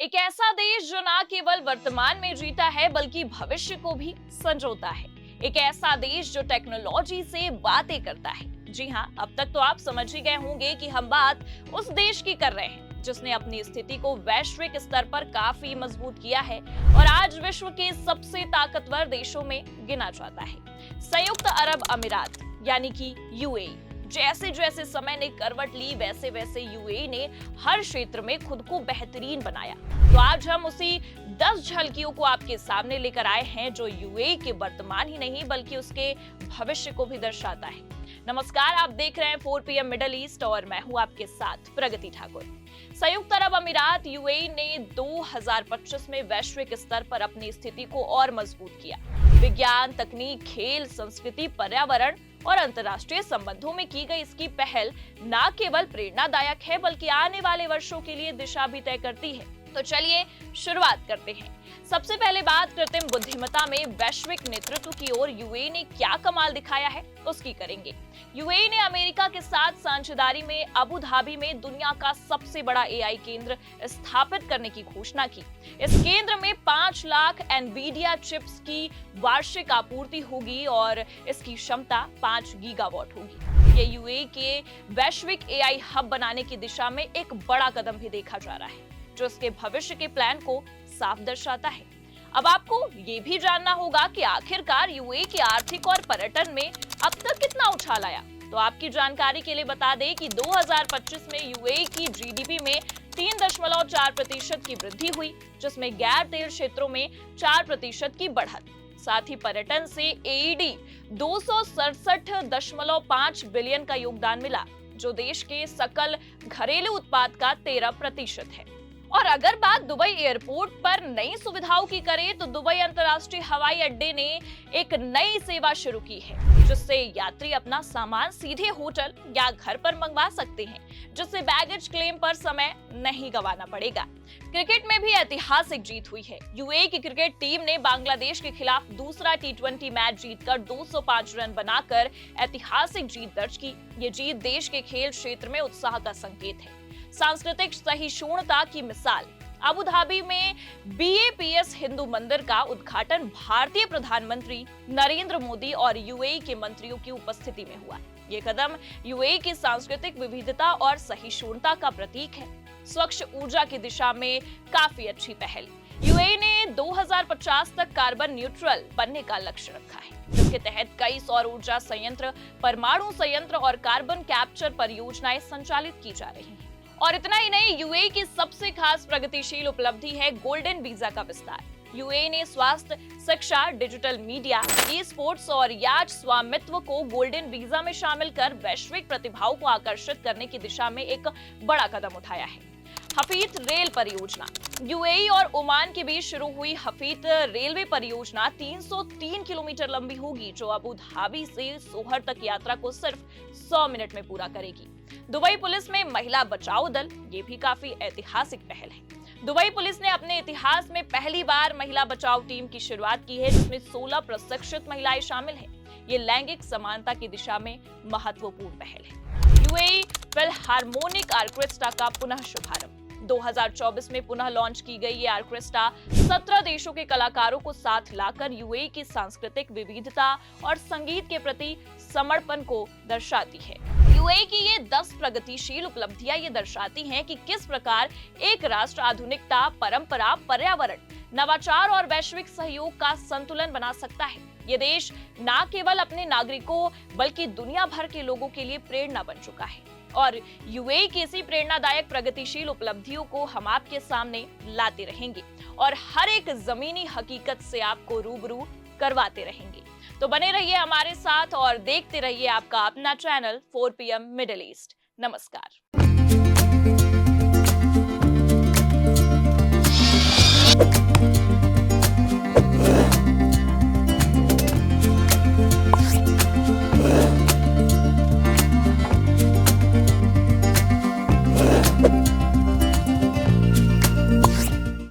एक ऐसा देश जो ना केवल वर्तमान में जीता है बल्कि भविष्य को भी संजोता है। एक ऐसा देश जो टेक्नोलॉजी से बातें करता है। जी हाँ, अब तक तो आप समझ ही गए होंगे कि हम बात उस देश की कर रहे हैं जिसने अपनी स्थिति को वैश्विक स्तर पर काफी मजबूत किया है और आज विश्व के सबसे ताकतवर देशों में गिना जाता है। संयुक्त अरब अमीरात यानी कि यूएई। जैसे जैसे समय ने करवट ली वैसे वैसे यूएई ने हर क्षेत्र में खुद को बेहतरीन बनाया। तो आज हम उसी 10 झलकियों को आपके सामने लेकर आए हैं जो यूएई के वर्तमान ही नहीं बल्कि उसके भविष्य को भी दर्शाता है। नमस्कार, आप देख रहे हैं 4 PM मिडल ईस्ट और मैं हूं आपके साथ प्रगति ठाकुर। संयुक्त अरब अमीरात यूएई ने 2025 में वैश्विक स्तर पर अपनी स्थिति को और मजबूत किया। विज्ञान, तकनीक, खेल, संस्कृति, पर्यावरण और अंतर्राष्ट्रीय संबंधों में की गई इसकी पहल न केवल प्रेरणादायक है बल्कि आने वाले वर्षों के लिए दिशा भी तय करती है। तो चलिए शुरुआत करते हैं। सबसे पहले बात कृत्रिम बुद्धिमत्ता में वैश्विक नेतृत्व की ओर यूएई ने क्या कमाल दिखाया है उसकी करेंगे। यूएई ने अमेरिका के साथ साझेदारी में अबू धाबी में दुनिया का सबसे बड़ा एआई केंद्र स्थापित करने की घोषणा की। इस केंद्र में 5 लाख एनवीडिया चिप्स की वार्षिक आपूर्ति होगी और इसकी क्षमता 5 गीगावाट होगी। ये यूएई के वैश्विक एआई हब बनाने की दिशा में एक बड़ा कदम भी देखा जा रहा है जो इसके भविष्य के प्लान को साफ दर्शाता है। अब आपको ये भी जानना होगा कि आखिरकार यूएई की आर्थिक और पर्यटन में अब तक कितना उछाल आया। तो आपकी जानकारी के लिए बता दें कि 2025 में यूएई की जीडीपी में 3.4% की वृद्धि हुई, जिसमें गैर तेल क्षेत्रों में 4% की बढ़त। साथ ही पर्यटन से एईडी 267.5 बिलियन का योगदान मिला, जो देश के सकल घरेलू उत्पाद का 13% है। और अगर बात दुबई एयरपोर्ट पर नई सुविधाओं की करें तो दुबई अंतर्राष्ट्रीय हवाई अड्डे ने एक नई सेवा शुरू की है जिससे यात्री अपना सामान सीधे होटल या घर पर मंगवा सकते हैं, जिससे बैगेज क्लेम पर समय नहीं गंवाना पड़ेगा। क्रिकेट में भी ऐतिहासिक जीत हुई है। यूएई की क्रिकेट टीम ने बांग्लादेश के खिलाफ दूसरा T20 मैच जीतकर 205 रन बनाकर ऐतिहासिक जीत दर्ज की। ये जीत देश के खेल क्षेत्र में उत्साह का संकेत है। सांस्कृतिक सहिष्णुता की मिसाल, अबू धाबी में बीएपीएस हिंदू मंदिर का उद्घाटन भारतीय प्रधानमंत्री नरेंद्र मोदी और यूएई के मंत्रियों की उपस्थिति में हुआ। ये कदम यूएई की सांस्कृतिक विविधता और सहिष्णुता का प्रतीक है। स्वच्छ ऊर्जा की दिशा में काफी अच्छी पहल। यूएई ने 2050 तक कार्बन न्यूट्रल बनने का लक्ष्य रखा है, जिसके तहत कई सौर ऊर्जा संयंत्र, परमाणु संयंत्र और कार्बन कैप्चर परियोजनाएं संचालित की जा रही हैं। और इतना ही नहीं, यूएई की सबसे खास प्रगतिशील उपलब्धि है गोल्डन वीजा का विस्तार। यूएई ने स्वास्थ्य, शिक्षा, डिजिटल मीडिया, ई स्पोर्ट्स और याच स्वामित्व को गोल्डन वीजा में शामिल कर वैश्विक प्रतिभाओं को आकर्षित करने की दिशा में एक बड़ा कदम उठाया है। हफीज रेल परियोजना, यूएई और ओमान के बीच शुरू हुई हफीज रेलवे परियोजना 303 किलोमीटर लंबी होगी, जो अबू धाबी से सोहर तक यात्रा को सिर्फ 100 मिनट में पूरा करेगी। दुबई पुलिस में महिला बचाओ दल, ये भी काफी ऐतिहासिक पहल है। दुबई पुलिस ने अपने इतिहास में पहली बार महिला बचाओ टीम की शुरुआत की है, जिसमें 16 प्रशिक्षित महिलाएं शामिल हैं। ये लैंगिक समानता की दिशा में महत्वपूर्ण पहल है। यूएई फिलहार्मोनिक ऑर्केस्ट्रा का पुनः शुभारंभ, 2024 में पुनः लॉन्च की गई ये ऑर्केस्ट्रा 17 देशों के कलाकारों को साथ लाकर यूएई की सांस्कृतिक विविधता और संगीत के प्रति समर्पण को दर्शाती है। यूएई की ये 10 प्रगतिशील उपलब्धियां ये दर्शाती हैं कि किस प्रकार एक राष्ट्र आधुनिकता, परंपरा, पर्यावरण, नवाचार और वैश्विक सहयोग का संतुलन बना सकता है। ये देश न केवल अपने नागरिकों बल्कि दुनिया भर के लोगों के लिए प्रेरणा बन चुका है और यूएई की इसी प्रेरणादायक प्रगतिशील उपलब्धियों को हम आपके सामने लाते रहेंगे और हर एक जमीनी हकीकत से आपको रूबरू करवाते रहेंगे। तो बने रहिए हमारे साथ और देखते रहिए आपका अपना चैनल 4 PM मिडल ईस्ट। नमस्कार।